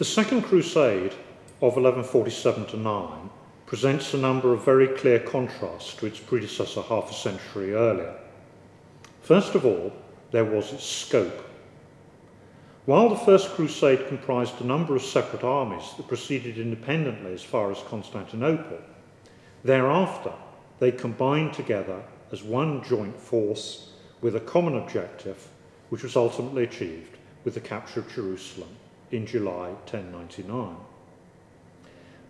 The Second Crusade of 1147-9 presents a number of very clear contrasts to its predecessor half a century earlier. First of all, there was its scope. While the First Crusade comprised a number of separate armies that proceeded independently as far as Constantinople, thereafter they combined together as one joint force with a common objective, which was ultimately achieved with the capture of Jerusalem in July 1099.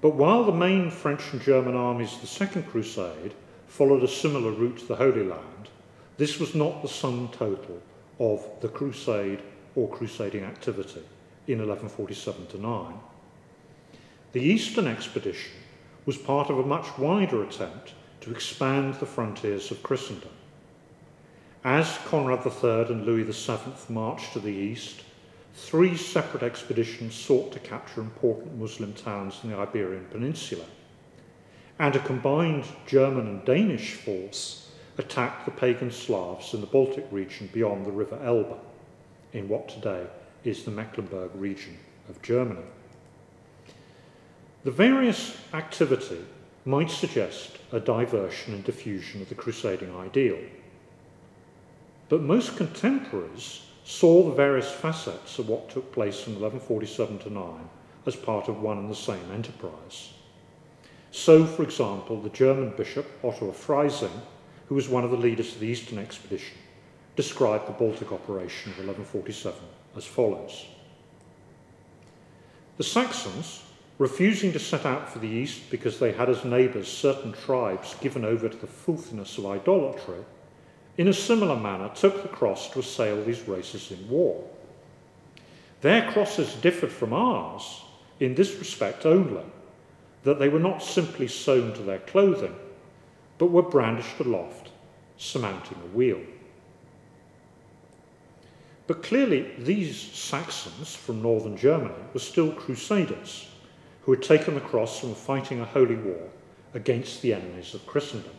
But while the main French and German armies of the Second Crusade followed a similar route to the Holy Land, this was not the sum total of the crusade or crusading activity in 1147-9. The Eastern expedition was part of a much wider attempt to expand the frontiers of Christendom. As Conrad III and Louis VII marched to the east, 3 separate expeditions sought to capture important Muslim towns in the Iberian Peninsula, and a combined German and Danish force attacked the pagan Slavs in the Baltic region beyond the River Elbe, in what today is the Mecklenburg region of Germany. The various activity might suggest a diversion and diffusion of the crusading ideal, but most contemporaries saw the various facets of what took place in 1147-9 as part of one and the same enterprise. So, for example, the German bishop Otto of Freising, who was one of the leaders of the Eastern expedition, described the Baltic operation of 1147 as follows. The Saxons, refusing to set out for the east because they had as neighbours certain tribes given over to the filthiness of idolatry, in a similar manner took the cross to assail these races in war. Their crosses differed from ours in this respect only, that they were not simply sewn to their clothing, but were brandished aloft, surmounting a wheel. But clearly these Saxons from northern Germany were still crusaders who had taken the cross and were fighting a holy war against the enemies of Christendom.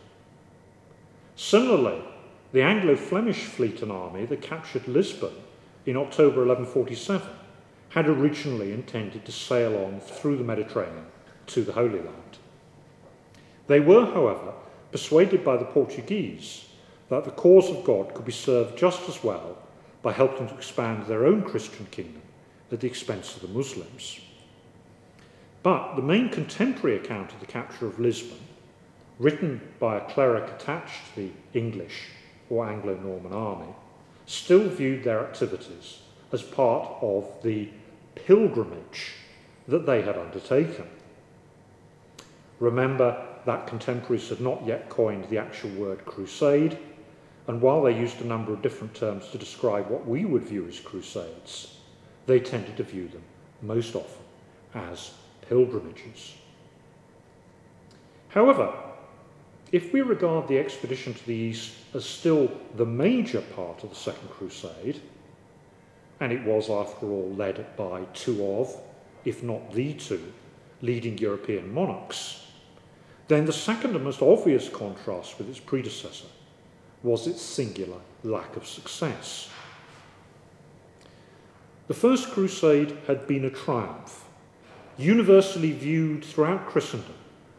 Similarly, the Anglo-Flemish fleet and army that captured Lisbon in October 1147 had originally intended to sail on through the Mediterranean to the Holy Land. They were, however, persuaded by the Portuguese that the cause of God could be served just as well by helping to expand their own Christian kingdom at the expense of the Muslims. But the main contemporary account of the capture of Lisbon, written by a cleric attached to the English or Anglo-Norman army, still viewed their activities as part of the pilgrimage that they had undertaken. Remember that contemporaries had not yet coined the actual word crusade, and while they used a number of different terms to describe what we would view as crusades, they tended to view them most often as pilgrimages. However, if we regard the expedition to the east as still the major part of the Second Crusade, and it was, after all, led by 2 of, if not the 2, leading European monarchs, then the second and most obvious contrast with its predecessor was its singular lack of success. The First Crusade had been a triumph, universally viewed throughout Christendom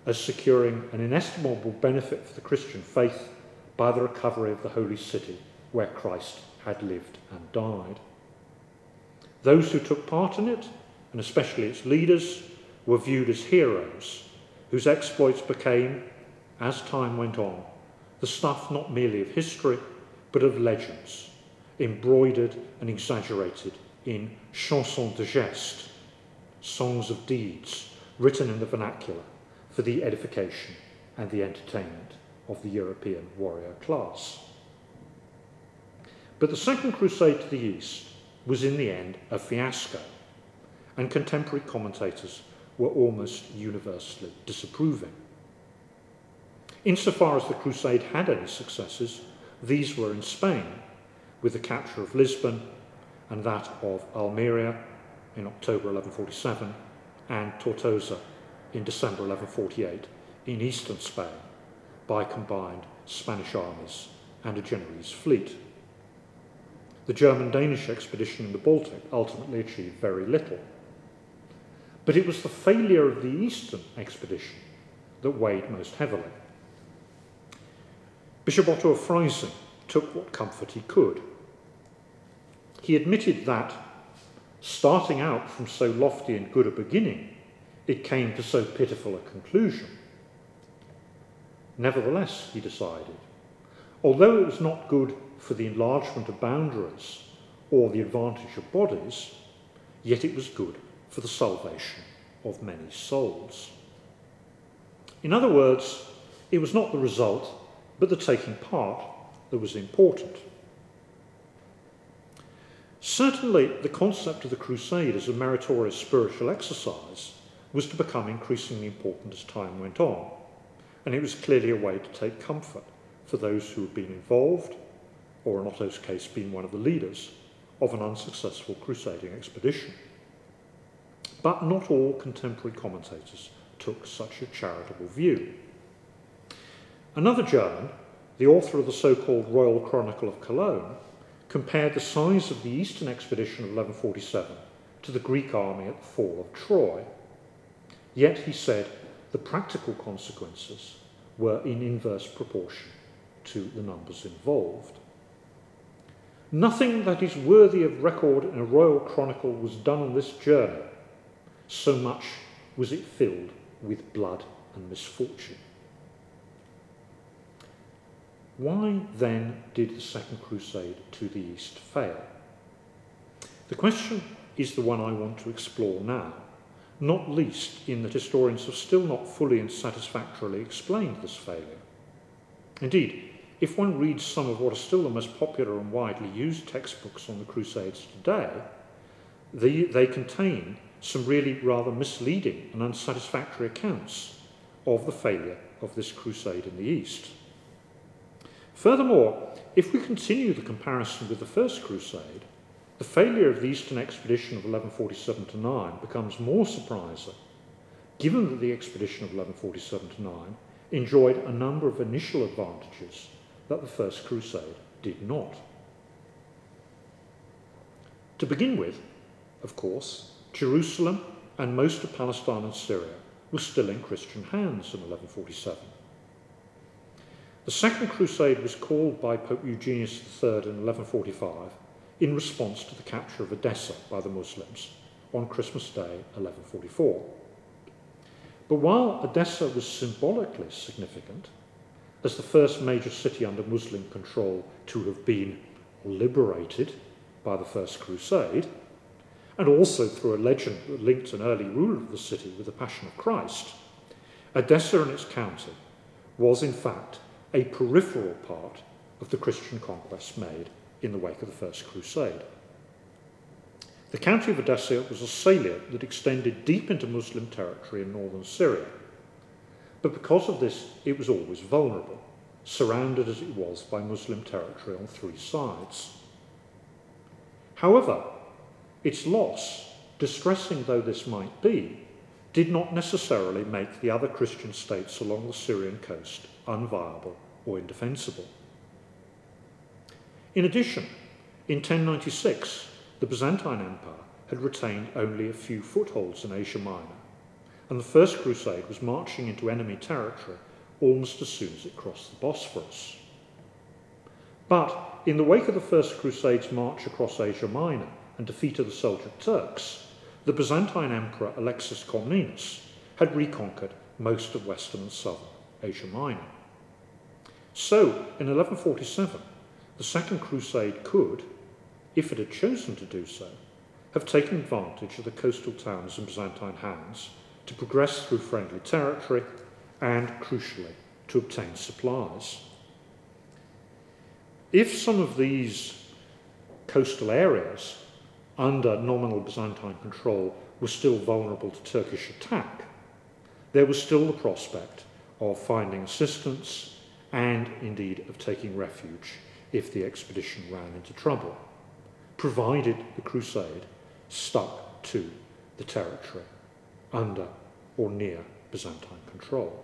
as securing an inestimable benefit for the Christian faith by the recovery of the Holy City where Christ had lived and died. Those who took part in it, and especially its leaders, were viewed as heroes whose exploits became, as time went on, the stuff not merely of history, but of legends, embroidered and exaggerated in chansons de geste, songs of deeds, written in the vernacular for the edification and the entertainment of the European warrior class. But the Second Crusade to the east was in the end a fiasco, and contemporary commentators were almost universally disapproving. Insofar as the Crusade had any successes, these were in Spain, with the capture of Lisbon and that of Almeria in October 1147 and Tortosa in December 1148 in eastern Spain by combined Spanish armies and a Genoese fleet. The German-Danish expedition in the Baltic ultimately achieved very little. but it was the failure of the Eastern expedition that weighed most heavily. Bishop Otto of Freising took what comfort he could. He admitted that, starting out from so lofty and good a beginning, it came to so pitiful a conclusion. Nevertheless, he decided, although it was not good for the enlargement of boundaries or the advantage of bodies, yet it was good for the salvation of many souls. In other words, it was not the result, but the taking part that was important. Certainly, the concept of the Crusade as a meritorious spiritual exercise was to become increasingly important as time went on, and it was clearly a way to take comfort for those who had been involved, or in Otto's case, been one of the leaders of an unsuccessful crusading expedition. But not all contemporary commentators took such a charitable view. Another German, the author of the so-called Royal Chronicle of Cologne, compared the size of the Eastern expedition of 1147 to the Greek army at the fall of Troy. Yet, he said, the practical consequences were in inverse proportion to the numbers involved. Nothing that is worthy of record in a royal chronicle was done on this journey, so much was it filled with blood and misfortune. Why then did the Second Crusade to the East fail? The question is the one I want to explore now, not least in that historians have still not fully and satisfactorily explained this failure. Indeed, if one reads some of what are still the most popular and widely used textbooks on the Crusades today, they contain some really rather misleading and unsatisfactory accounts of the failure of this crusade in the East. Furthermore, if we continue the comparison with the First Crusade, the failure of the Eastern expedition of 1147-9 becomes more surprising, given that the expedition of 1147-9 enjoyed a number of initial advantages that the First Crusade did not. To begin with, of course, Jerusalem and most of Palestine and Syria were still in Christian hands in 1147. The Second Crusade was called by Pope Eugenius III in 1145 in response to the capture of Edessa by the Muslims on Christmas Day 1144. But while Edessa was symbolically significant, as the first major city under Muslim control to have been liberated by the First Crusade, and also through a legend that linked an early ruler of the city with the Passion of Christ, Edessa and its county was in fact a peripheral part of the Christian conquests made in the wake of the First Crusade. The county of Edessa was a salient that extended deep into Muslim territory in northern Syria, but because of this it was always vulnerable, surrounded as it was by Muslim territory on three sides. However, its loss, distressing though this might be, did not necessarily make the other Christian states along the Syrian coast unviable or indefensible. In addition, in 1096, the Byzantine Empire had retained only a few footholds in Asia Minor, and the First Crusade was marching into enemy territory almost as soon as it crossed the Bosphorus. But in the wake of the First Crusade's march across Asia Minor and defeat of the Seljuk Turks, the Byzantine Emperor Alexius Comnenus had reconquered most of western and southern Asia Minor. So, in 1147, the Second Crusade could, if it had chosen to do so, have taken advantage of the coastal towns in Byzantine hands to progress through friendly territory and, crucially, to obtain supplies. If some of these coastal areas under nominal Byzantine control were still vulnerable to Turkish attack, there was still the prospect of finding assistance and, indeed, of taking refuge if the expedition ran into trouble, provided the crusade stuck to the territory under or near Byzantine control.